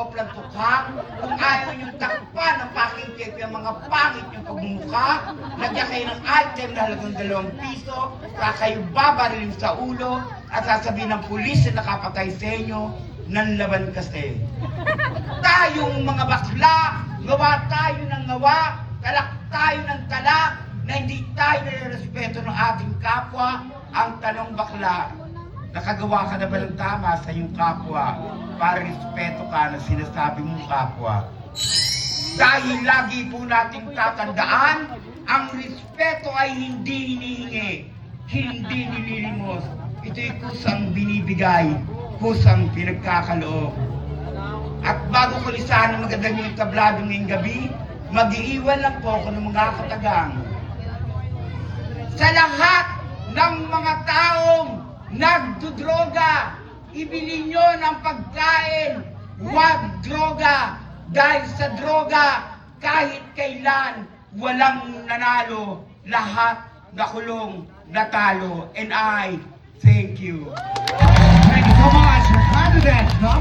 oplang tukhang. Kung ayaw niyong takpan ang pakingkip yung mga pangit niyong pagmumukha, lagyan kayo ng item na halagang 2 piso, saka kayo babarilin sa ulo at sasabihin ng pulis na nakapatay sa inyo, nanlaban kasi. Tayong mga bakla, gawa tayo ng gawa, talak tayo ng talak, na hindi tayo nire-respeto ng ating kapwa. Ang tanong bakla, nakagawa ka na ba ng tama sa iyong kapwa para respeto ka na sinasabi mong kapwa? Dahil lagi po nating tatandaan, ang respeto ay hindi hinihingi, hindi nililimos. Ito'y kusang binibigay, kusang pinagkakaloob. At bago ko lisahan ng magandang yung tablado ngayong gabi, mag-iiwan lang po ako ng mga katagang. Sa lahat ng mga taong nagdudroga, ibili nyo ng pagkain, huwag droga. Dahil sa droga, kahit kailan, walang nanalo, lahat nakulong, natalo. And I thank you. Thank you so much. How did that come?